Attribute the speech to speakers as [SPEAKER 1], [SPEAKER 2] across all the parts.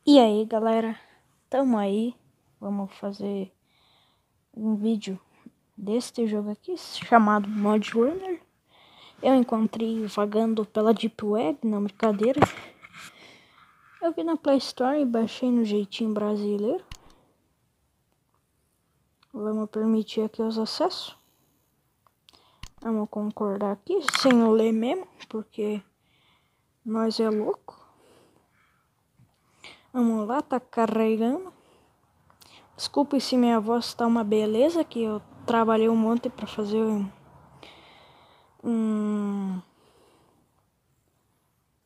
[SPEAKER 1] E aí galera, tamo aí, vamos fazer um vídeo deste jogo aqui, chamado Mod Runner. Eu encontrei vagando pela Deep Web, não brincadeira. Eu vi na Play Store e baixei no jeitinho brasileiro. Vamos permitir aqui os acessos. Vamos concordar aqui, sem ler mesmo, porque nós é louco. Vamos lá, tá carregando. Desculpe se minha voz tá uma beleza, que eu trabalhei um monte pra fazer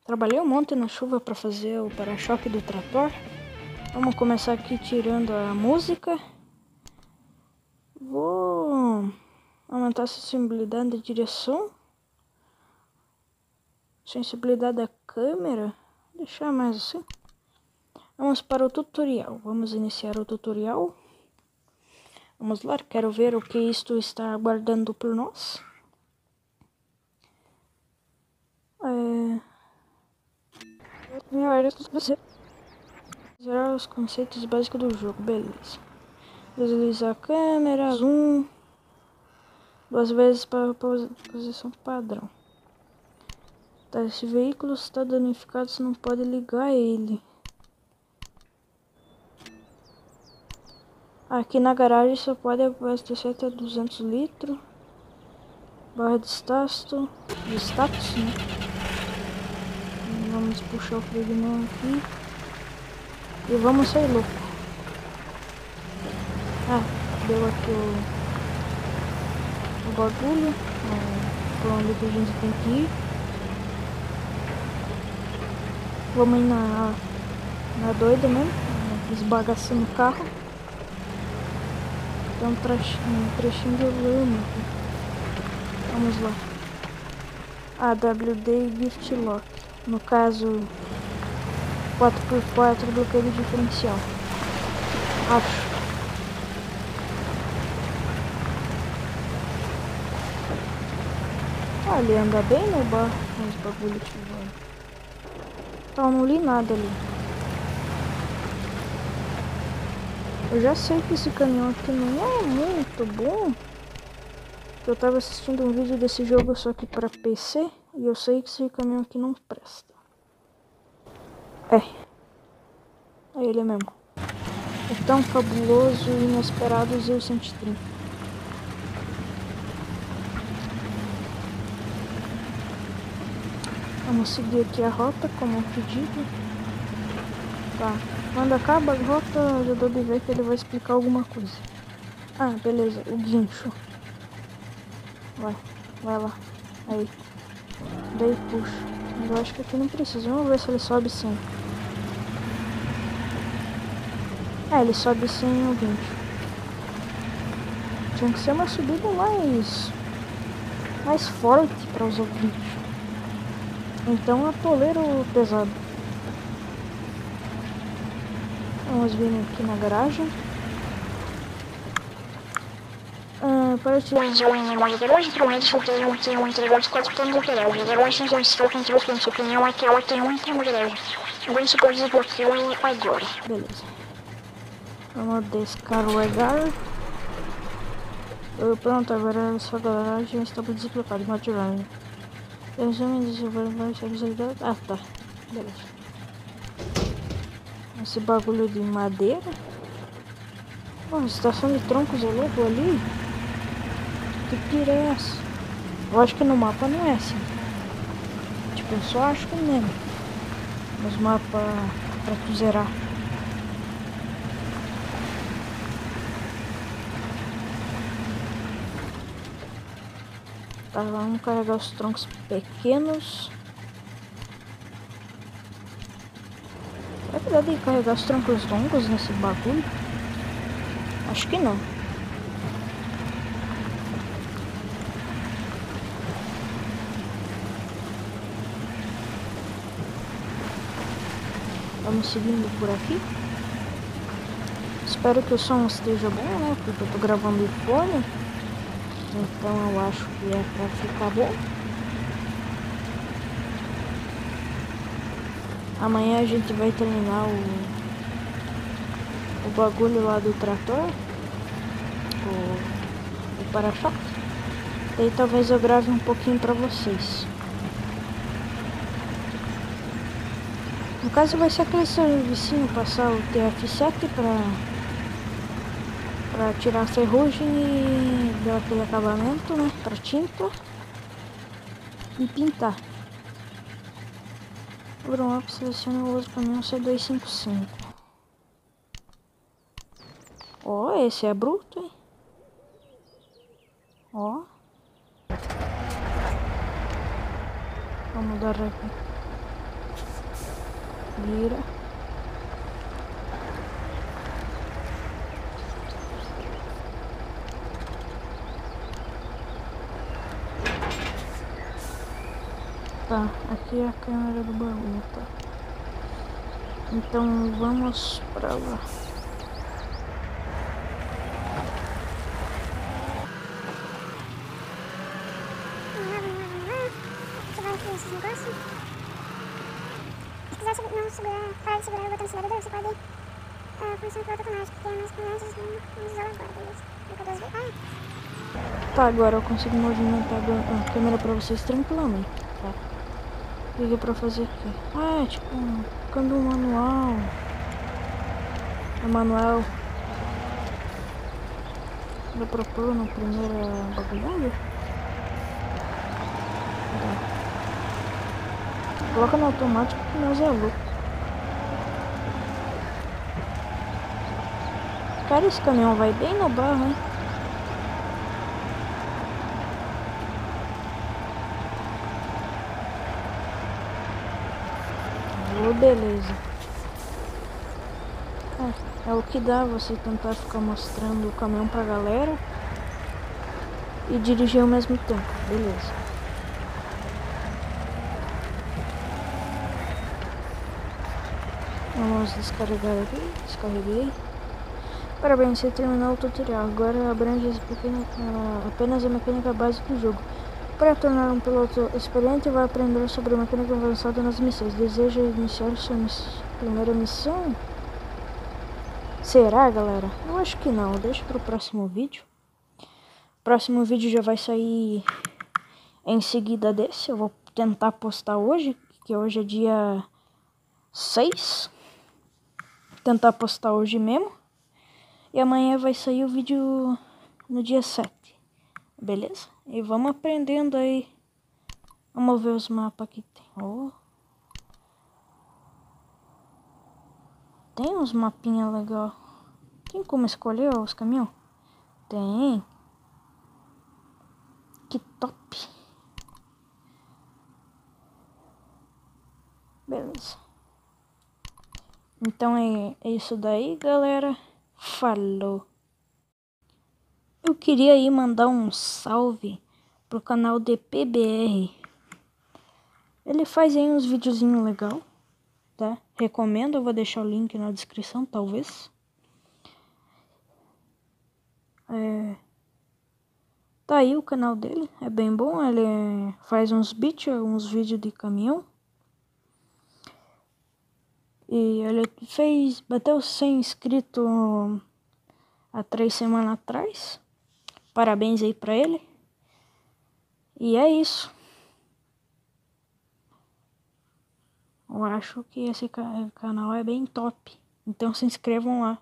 [SPEAKER 1] Trabalhei um monte na chuva pra fazer o para-choque do trator. Vamos começar aqui tirando a música. Vou aumentar a sensibilidade da direção. Sensibilidade da câmera. Deixar mais assim. Vamos para o tutorial. Vamos iniciar o tutorial. Vamos lá, quero ver o que isto está aguardando por nós. Zerar os conceitos básicos do jogo, beleza. Deslizar a câmera, zoom. 2 vezes para posição padrão. Tá, esse veículo está danificado, você não pode ligar ele. Aqui na garagem só pode abastecer até 200 litros. Barra de status, né? Vamos puxar o freio de mão aqui. E vamos sair louco. Deu aqui o bagulho. Por onde que a gente tem que ir. Vamos ir na doida mesmo. Esbagaçando o carro. Tem um trechinho de lama aqui. Vamos lá. AWD Gift Lock. No caso, 4x4 bloqueio diferencial. Acho. Ele anda bem no bar. Os bagulho de voando. Então não li nada ali. Eu já sei que esse caminhão aqui não é muito bom. Eu tava assistindo um vídeo desse jogo só que para PC. E eu sei que esse caminhão aqui não presta. É ele mesmo. É tão fabuloso e inesperado o Zeus 130. Vamos seguir aqui a rota como pedido. Tá. Quando acaba a rota, eu dou de ver que ele vai explicar alguma coisa. Beleza. O guincho. Vai lá. Aí. Daí puxa. Mas eu acho que aqui não precisa. Vamos ver se ele sobe sem. Ele sobe sem o guincho. Tinha que ser uma subida mais forte para usar o guincho. Então é atoleiro pesado. Vamos vir aqui na garagem. Para tirar uma garagem, provavelmente só tem um entregador de 4 planos de garagem. Agora sem estar com o seu caminhão aqui ela tem um tem uma garagem. Agora você pode desbloquear agora. Beleza. Vamos descarregar. Pronto, agora a sua garagem está desbloqueada. Mod Runner. Tá. Beleza. Esse bagulho de madeira. Estação de troncos é louco ali. Que pira é essa? Eu acho que no mapa não é assim. Tipo, eu só acho que é mesmo. Nos mapas pra tu zerar. Tá, vamos carregar os troncos pequenos. Será que dá de carregar os troncos longos nesse bagulho? Acho que não. Vamos seguindo por aqui. Espero que o som esteja bom, né? Porque eu tô gravando de fone. Então eu acho que é pra ficar bom. Amanhã a gente vai terminar o bagulho lá do trator, o para-choque. Daí talvez eu grave um pouquinho pra vocês. No caso vai ser aquele servicinho, passar o TF7 pra tirar a ferrugem e dar aquele acabamento, né, pra tinta e pintar. Abra um mapa, selecione o uso caminhão C255. Ó, esse é bruto, hein? Ó. Vamos dar aqui. Vira. Tá, aqui é a câmera do baú, tá? Então vamos pra lá.
[SPEAKER 2] Se quiser não segurar, parar de segurar o botão acelerador, você pode funcionar piloto automático, que é mais comandos vamos usar agora, beleza?
[SPEAKER 1] Tá, agora eu consigo movimentar a câmera pra vocês tranquilamente, tá? O que é pra fazer aqui? Ah, é tipo um câmbio manual. É manual. Dá pra pôr na primeira bagulhada? Coloca no automático que nós é louco. Cara, esse caminhão vai bem no barro, hein? Oh, beleza. É o que dá você tentar ficar mostrando o caminhão pra galera e dirigir ao mesmo tempo, beleza. Vamos descarregar aqui, descarreguei. Parabéns, você terminou o tutorial. Agora abrange apenas a mecânica básica do jogo. Para tornar um piloto experiente, vai aprender sobre a mecânica avançada nas missões. Deseja iniciar sua primeira missão? Será, galera? Eu acho que não. Deixa para o próximo vídeo. O próximo vídeo já vai sair em seguida desse. Eu vou tentar postar hoje, que hoje é dia 6. Tentar postar hoje mesmo. E amanhã vai sair o vídeo no dia 7. Beleza? E vamos aprendendo aí. Vamos ver os mapas que tem. Oh. Tem uns mapinhas legal. Tem como escolher os caminhões? Tem. Que top. Beleza. Então é isso daí, galera. Falou. Eu queria aí mandar um salve pro canal DPBR. Ele faz aí uns videozinhos legal, tá? Recomendo, eu vou deixar o link na descrição, talvez. Tá aí o canal dele, é bem bom. Ele faz uns beats, uns vídeos de caminhão. E ele bateu 100 inscritos há 3 semanas atrás. Parabéns aí pra ele. E é isso. Eu acho que esse canal é bem top. Então se inscrevam lá.